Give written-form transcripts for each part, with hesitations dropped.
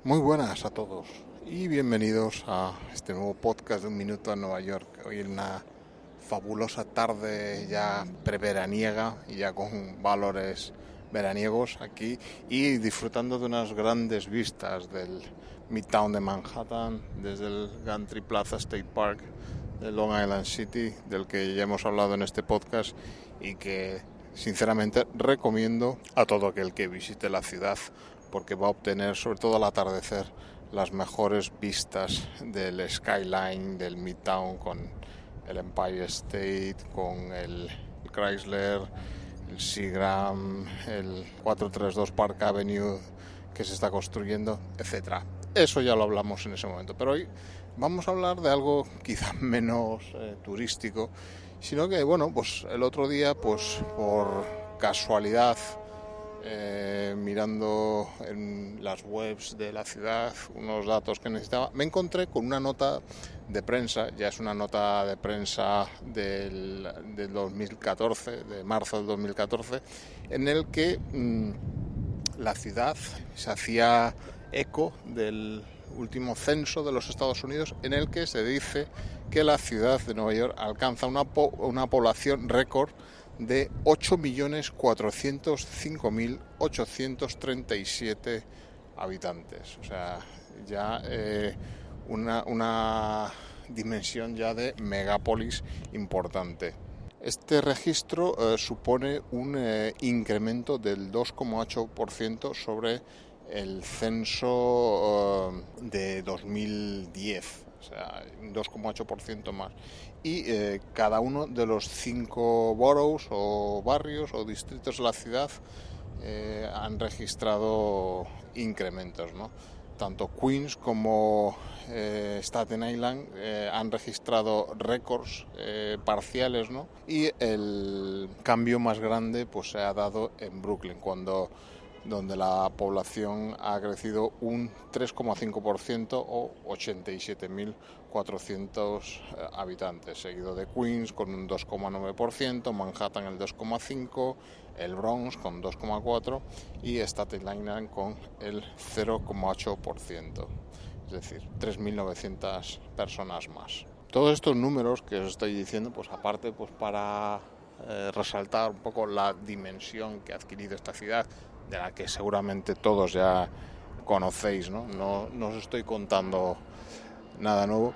Muy buenas a todos y bienvenidos a este nuevo podcast de Un Minuto en Nueva York. Hoy en una fabulosa tarde ya preveraniega y ya con valores veraniegos aquí y disfrutando de unas grandes vistas del Midtown de Manhattan, desde el Gantry Plaza State Park de Long Island City, del que ya hemos hablado en este podcast y que sinceramente recomiendo a todo aquel que visite la ciudad, porque va a obtener, sobre todo al atardecer, las mejores vistas del skyline del Midtown, con el Empire State, con el Chrysler, el Seagram, el 432 Park Avenue que se está construyendo, etcétera. Eso ya lo hablamos en ese momento, pero hoy vamos a hablar de algo quizá menos turístico, sino que, bueno, pues el otro día, pues por casualidad, mirando en las webs de la ciudad unos datos que necesitaba, me encontré con una nota de prensa, ya es una nota de prensa del 2014, de marzo del 2014, en el que la ciudad se hacía eco del último censo de los Estados Unidos, en el que se dice que la ciudad de Nueva York alcanza una población récord de 8.405.837 habitantes. O sea, ya una dimensión ya de megápolis importante. Este registro supone un incremento del 2,8% sobre el censo de 2010, o sea, un 2,8% más. Y cada uno de los 5 boroughs o barrios o distritos de la ciudad han registrado incrementos, ¿no? Tanto Queens como Staten Island han registrado récords parciales, ¿no? Y el cambio más grande pues se ha dado en Brooklyn, donde la población ha crecido un 3,5% o 87.400 habitantes, seguido de Queens con un 2,9%, Manhattan el 2,5%, el Bronx con 2,4% y Staten Island con el 0,8%, es decir, 3.900 personas más. Todos estos números que os estoy diciendo, pues aparte, pues para resaltar un poco la dimensión que ha adquirido esta ciudad, de la que seguramente todos ya conocéis, ¿no? No os estoy contando nada nuevo,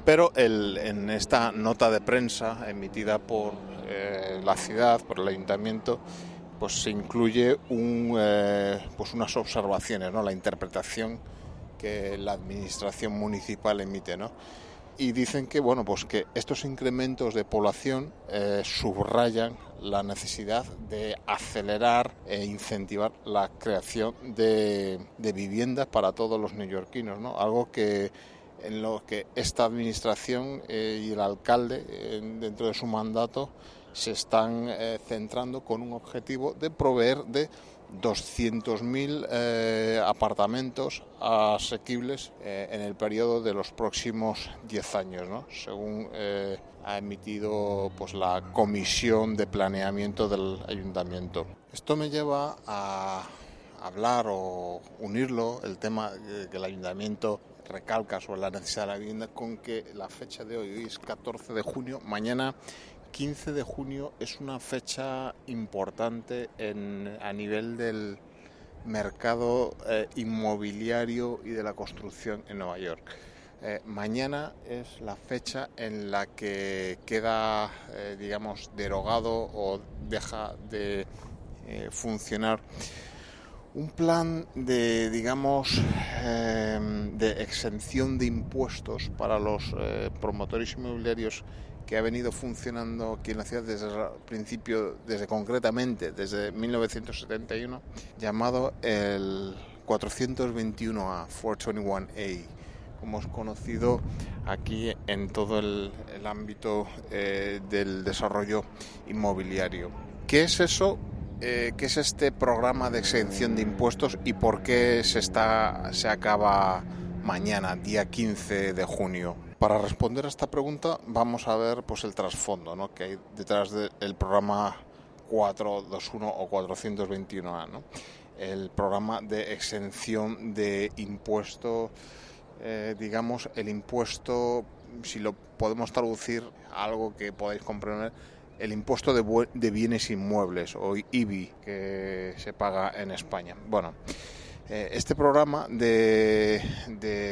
pero en esta nota de prensa emitida por la ciudad, por el ayuntamiento, pues se incluye pues unas observaciones, ¿no? La interpretación que la administración municipal emite, ¿no? Y dicen que, bueno, pues que estos incrementos de población subrayan la necesidad de acelerar e incentivar la creación de viviendas para todos los neoyorquinos, ¿no? Algo en lo que esta administración y el alcalde, dentro de su mandato, se están centrando con un objetivo de proveer de 200.000 apartamentos asequibles en el periodo de los próximos 10 años, ¿no? Según ha emitido pues la Comisión de Planeamiento del Ayuntamiento. Esto me lleva a hablar o unirlo, el tema que el Ayuntamiento recalca sobre la necesidad de la vivienda, con que la fecha de hoy es 14 de junio, mañana 15 de junio es una fecha importante a nivel del mercado inmobiliario y de la construcción en Nueva York. Mañana es la fecha en la que queda, digamos, derogado o deja de funcionar un plan de, digamos, de exención de impuestos para los promotores inmobiliarios que ha venido funcionando aquí en la ciudad desde el principio, concretamente desde 1971, llamado el 421A, 421A, como es conocido aquí en todo el ámbito del desarrollo inmobiliario. ¿Qué es eso? ¿Qué es este programa de exención de impuestos y por qué se acaba mañana, día 15 de junio? Para responder a esta pregunta vamos a ver pues el trasfondo, ¿no?, que hay detrás del programa 421 o 421A, ¿no? el programa de exención de impuesto, digamos, el impuesto, si lo podemos traducir a algo que podáis comprender, el impuesto de bienes inmuebles, o IBI, que se paga en España. Bueno, este programa de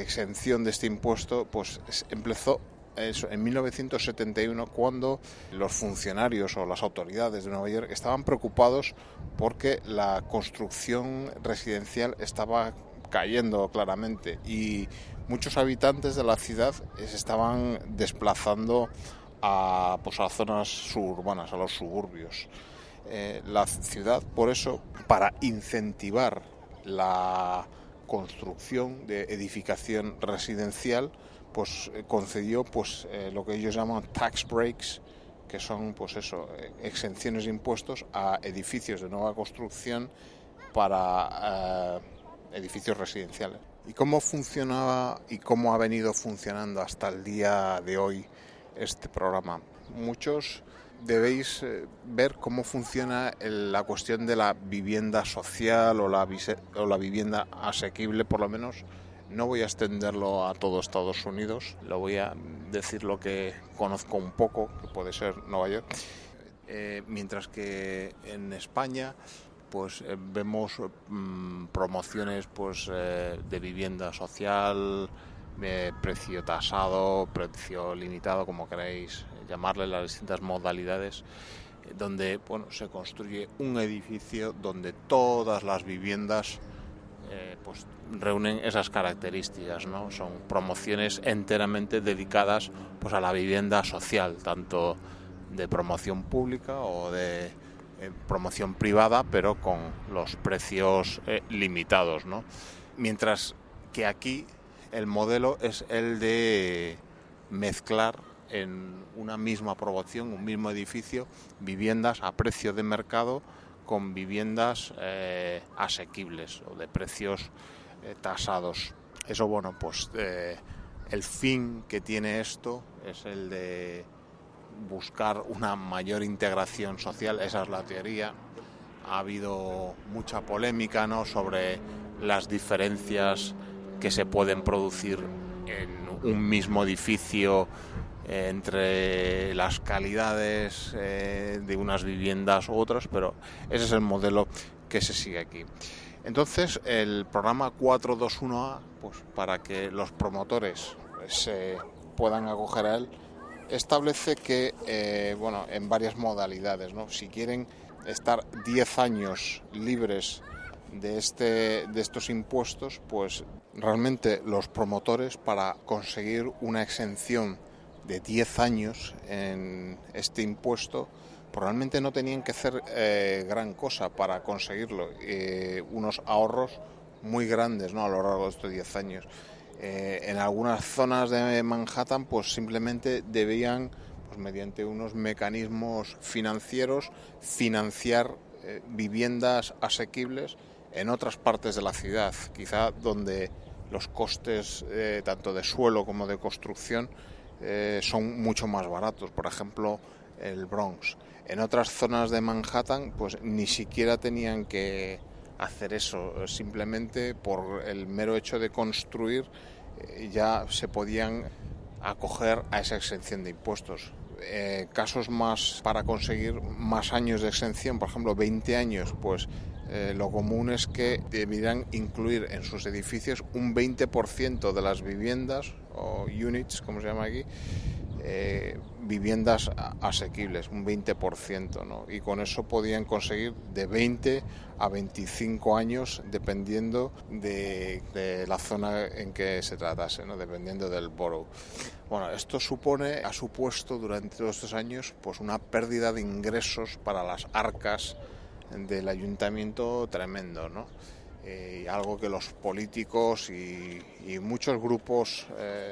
exención de este impuesto pues empezó en 1971, cuando los funcionarios o las autoridades de Nueva York estaban preocupados porque la construcción residencial estaba cayendo claramente y muchos habitantes de la ciudad se estaban desplazando a zonas suburbanas, a los suburbios. La ciudad, por eso, para incentivar la construcción de edificación residencial, pues concedió lo que ellos llaman tax breaks, que son exenciones de impuestos a edificios de nueva construcción para edificios residenciales. ¿Y cómo funcionaba y cómo ha venido funcionando hasta el día de hoy este programa? Muchos debéis ver cómo funciona la cuestión de la vivienda social o la vivienda asequible, por lo menos. No voy a extenderlo a todo Estados Unidos, lo voy a decir lo que conozco un poco, que puede ser Nueva York. Mientras que en España pues vemos promociones de vivienda social, precio tasado, precio limitado, como queráis llamarle, las distintas modalidades, donde se construye un edificio donde todas las viviendas reúnen esas características, ¿no? Son promociones enteramente dedicadas a la vivienda social, tanto de promoción pública o de promoción privada, pero con los precios limitados, ¿no? Mientras que aquí el modelo es el de mezclar en una misma promoción, un mismo edificio, viviendas a precio de mercado con viviendas asequibles o de precios tasados. Eso, el fin que tiene esto es el de buscar una mayor integración social. Esa es la teoría. Ha habido mucha polémica, ¿no?, sobre las diferencias que se pueden producir en un mismo edificio entre las calidades de unas viviendas u otras, pero ese es el modelo que se sigue aquí. Entonces, el programa 421A, para que los promotores se puedan acoger a él, establece que, en varias modalidades, ¿no? Si quieren estar 10 años libres de estos impuestos, pues realmente los promotores, para conseguir una exención de 10 años en este impuesto, probablemente no tenían que hacer gran cosa para conseguirlo, unos ahorros muy grandes, ¿no?, a lo largo de estos 10 años. En algunas zonas de Manhattan simplemente debían, mediante unos mecanismos financieros, financiar viviendas asequibles en otras partes de la ciudad, quizá donde los costes tanto de suelo como de construcción son mucho más baratos, por ejemplo el Bronx. En otras zonas de Manhattan ni siquiera tenían que hacer eso, simplemente por el mero hecho de construir ya se podían acoger a esa exención de impuestos. Casos más para conseguir más años de exención, por ejemplo 20 años, lo común es que deberían incluir en sus edificios un 20% de las viviendas, o units, como se llama aquí, viviendas asequibles, un 20%, ¿no? Y con eso podían conseguir de 20 a 25 años, dependiendo de la zona en que se tratase, ¿no?, dependiendo del borough. Bueno, esto ha supuesto durante todos estos años una pérdida de ingresos para las arcas del ayuntamiento tremendo, ¿no? Algo que los políticos y muchos grupos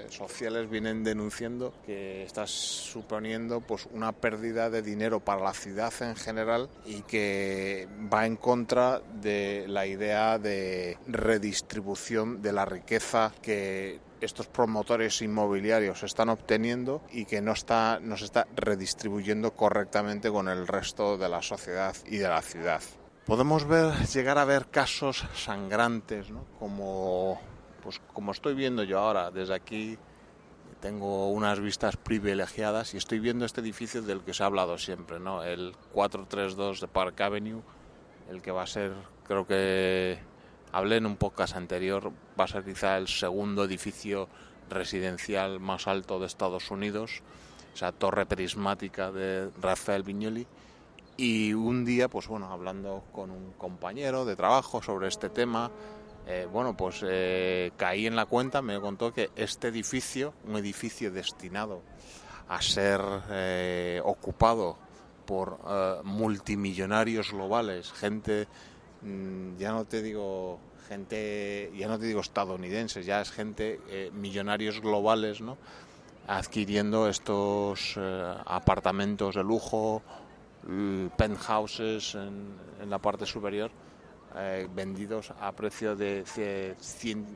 sociales vienen denunciando, que está suponiendo una pérdida de dinero para la ciudad en general y que va en contra de la idea de redistribución de la riqueza que estos promotores inmobiliarios están obteniendo y que no se está redistribuyendo correctamente con el resto de la sociedad y de la ciudad. Podemos llegar a ver casos sangrantes, ¿no? Como estoy viendo yo ahora desde aquí. Tengo unas vistas privilegiadas y estoy viendo este edificio del que se ha hablado siempre, ¿no? El 432 de Park Avenue, el que va a ser, creo que hablé en un podcast anterior, va a ser quizá el segundo edificio residencial más alto de Estados Unidos, esa torre prismática de Rafael Viñoly. Y un día, hablando con un compañero de trabajo sobre este tema, caí en la cuenta, me contó que este edificio, un edificio destinado a ser ocupado por multimillonarios globales, gente, ya no te digo estadounidenses, ya es gente, millonarios globales, ¿no? Adquiriendo estos apartamentos de lujo, penthouses en la parte superior, vendidos a precio de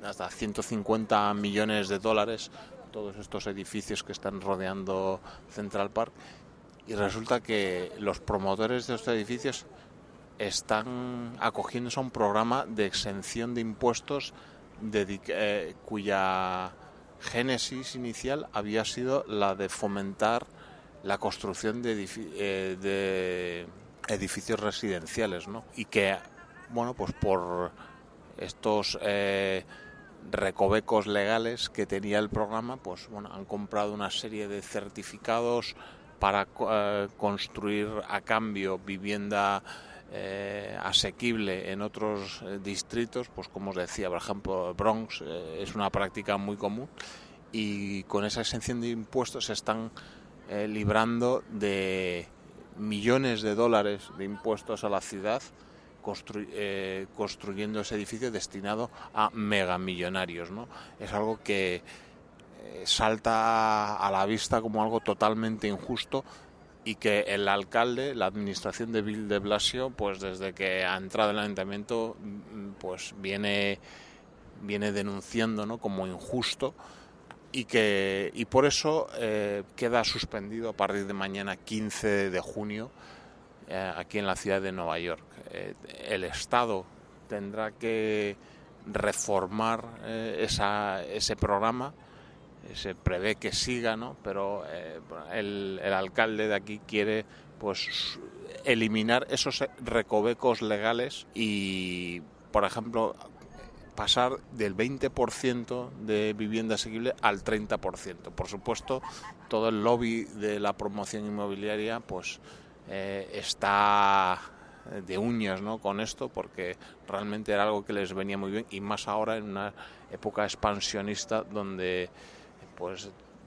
hasta 150 millones de dólares, todos estos edificios que están rodeando Central Park. Y resulta que los promotores de estos edificios están acogiéndose a un programa de exención de impuestos cuya génesis inicial había sido la de fomentar la construcción de edificios residenciales, ¿no? Y que, por estos recovecos legales que tenía el programa, han comprado una serie de certificados para construir a cambio vivienda asequible en otros distritos, como os decía, por ejemplo, Bronx es una práctica muy común, y con esa exención de impuestos se están librando de millones de dólares de impuestos a la ciudad, construyendo ese edificio destinado a megamillonarios, ¿no? Es algo que salta a la vista como algo totalmente injusto, y que el alcalde, la administración de Bill de Blasio, desde que ha entrado en el ayuntamiento, viene denunciando, ¿no?, como injusto, y por eso queda suspendido a partir de mañana, 15 de junio, aquí en la ciudad de Nueva York. El Estado tendrá que reformar ese programa. Se prevé que siga, ¿no? Pero el alcalde de aquí quiere eliminar esos recovecos legales y, por ejemplo, pasar del 20% de vivienda asequible al 30%. Por supuesto, todo el lobby de la promoción inmobiliaria está de uñas, ¿no?, con esto, porque realmente era algo que les venía muy bien, y más ahora en una época expansionista donde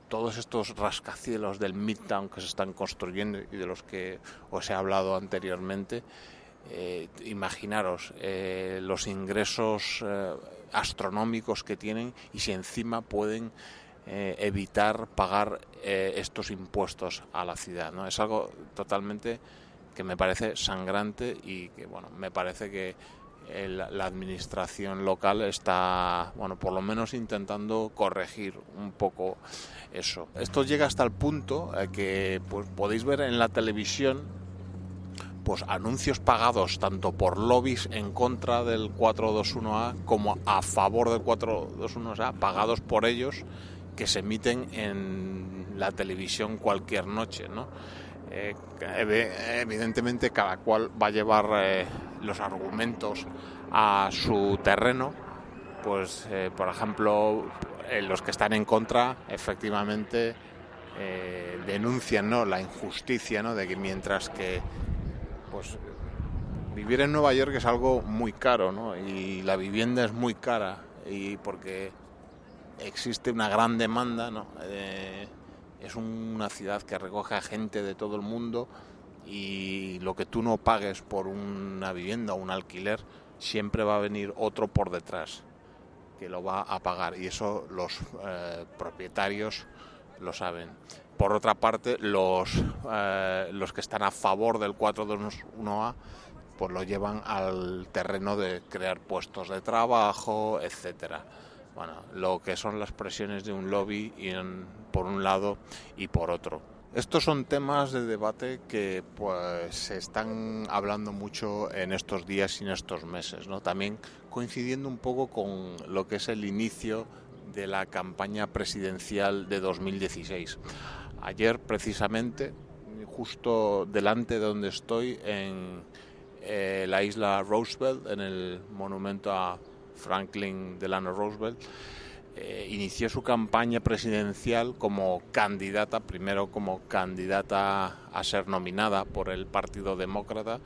todos estos rascacielos del Midtown que se están construyendo y de los que os he hablado anteriormente, imaginaros los ingresos astronómicos que tienen, y si encima pueden evitar pagar estos impuestos a la ciudad, ¿no? Es algo totalmente que me parece sangrante, y que me parece que la administración local está, por lo menos intentando corregir un poco eso. Esto llega hasta el punto que podéis ver en la televisión anuncios pagados tanto por lobbies en contra del 421A como a favor del 421A, pagados por ellos, que se emiten en la televisión cualquier noche, ¿no? Evidentemente cada cual va a llevar los argumentos a su terreno. Por ejemplo, los que están en contra efectivamente denuncian, ¿no?, la injusticia, ¿no?, de que mientras que vivir en Nueva York es algo muy caro, ¿no?, y la vivienda es muy cara, y porque existe una gran demanda, ¿no? Es una ciudad que recoge a gente de todo el mundo, y lo que tú no pagues por una vivienda o un alquiler, siempre va a venir otro por detrás que lo va a pagar, y eso los propietarios lo saben. Por otra parte, los que están a favor del 421A lo llevan al terreno de crear puestos de trabajo, etcétera. Lo que son las presiones de un lobby por un lado y por otro. Estos son temas de debate que pues se están hablando mucho en estos días y en estos meses, ¿no? También coincidiendo un poco con lo que es el inicio de la campaña presidencial de 2016. Ayer precisamente, justo delante de donde estoy, en la isla Roosevelt, en el monumento a Franklin Delano Roosevelt, inició su campaña presidencial como candidata, primero como candidata a ser nominada por el Partido Demócrata,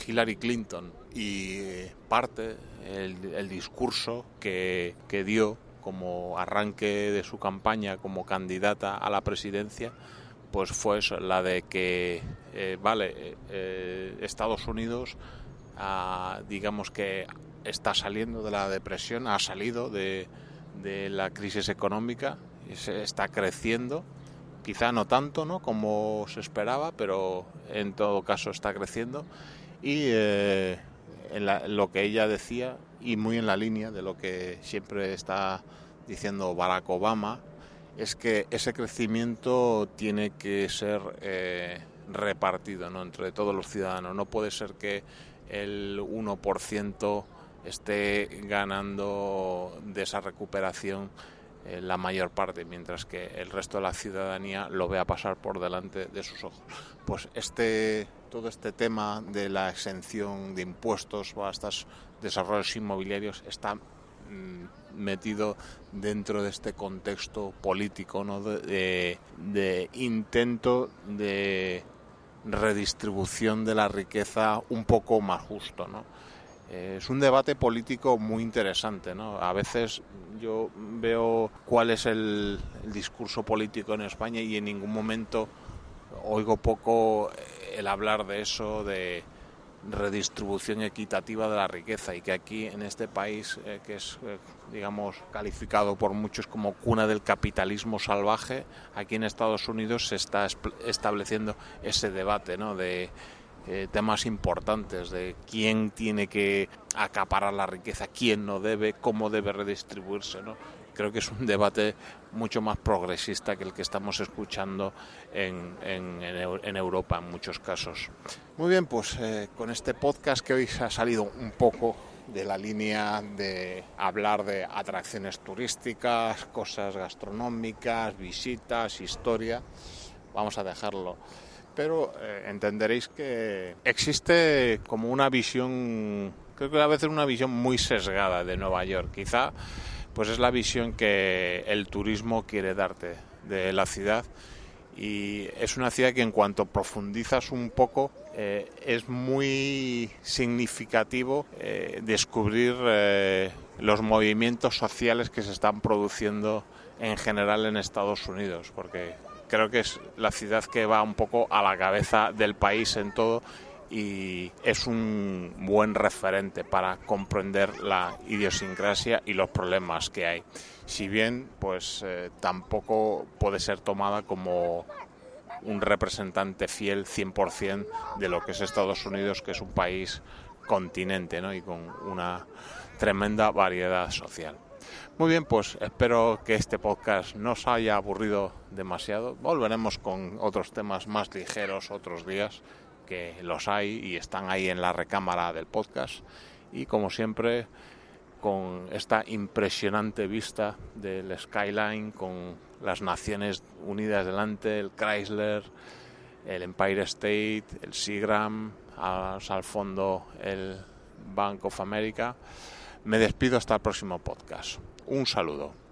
Hillary Clinton, y parte el discurso que dio como arranque de su campaña como candidata a la presidencia, pues fue la de que Estados Unidos digamos que está saliendo de la depresión, ha salido de la crisis económica, se está creciendo, quizá no tanto, ¿no?, como se esperaba, pero en todo caso está creciendo, y lo que ella decía, y muy en la línea de lo que siempre está diciendo Barack Obama, es que ese crecimiento tiene que ser repartido, ¿no?, entre todos los ciudadanos. No puede ser que el 1% esté ganando de esa recuperación la mayor parte, mientras que el resto de la ciudadanía lo vea pasar por delante de sus ojos. Pues todo este tema de la exención de impuestos a estos desarrollos inmobiliarios está metido dentro de este contexto político, ¿no?, de intento de redistribución de la riqueza un poco más justo, ¿no? Es un debate político muy interesante, ¿no? A veces yo veo cuál es el discurso político en España y en ningún momento oigo poco el hablar de eso, de redistribución equitativa de la riqueza, y que aquí en este país, que es digamos calificado por muchos como cuna del capitalismo salvaje, aquí en Estados Unidos se está estableciendo ese debate, ¿no?, de temas importantes de quién tiene que acaparar la riqueza, quién no debe, cómo debe redistribuirse, ¿no? Creo que es un debate mucho más progresista que el que estamos escuchando en Europa en muchos casos. Muy bien, pues con este podcast que hoy se ha salido un poco de la línea de hablar de atracciones turísticas, cosas gastronómicas, visitas, historia, vamos a dejarlo. Pero entenderéis que existe como una visión, creo que a veces una visión muy sesgada de Nueva York. Quizá pues es la visión que el turismo quiere darte de la ciudad, y es una ciudad que en cuanto profundizas un poco es muy significativo descubrir los movimientos sociales que se están produciendo en general en Estados Unidos, porque creo que es la ciudad que va un poco a la cabeza del país en todo, y es un buen referente para comprender la idiosincrasia y los problemas que hay. Si bien pues tampoco puede ser tomada como un representante fiel 100% de lo que es Estados Unidos, que es un país continente, ¿no?, y con una tremenda variedad social. Muy bien, pues espero que este podcast no os haya aburrido demasiado. Volveremos con otros temas más ligeros otros días, que los hay y están ahí en la recámara del podcast. Y como siempre, con esta impresionante vista del skyline, con las Naciones Unidas delante, el Chrysler, el Empire State, el Seagram, al fondo el Bank of America. Me despido hasta el próximo podcast. Un saludo.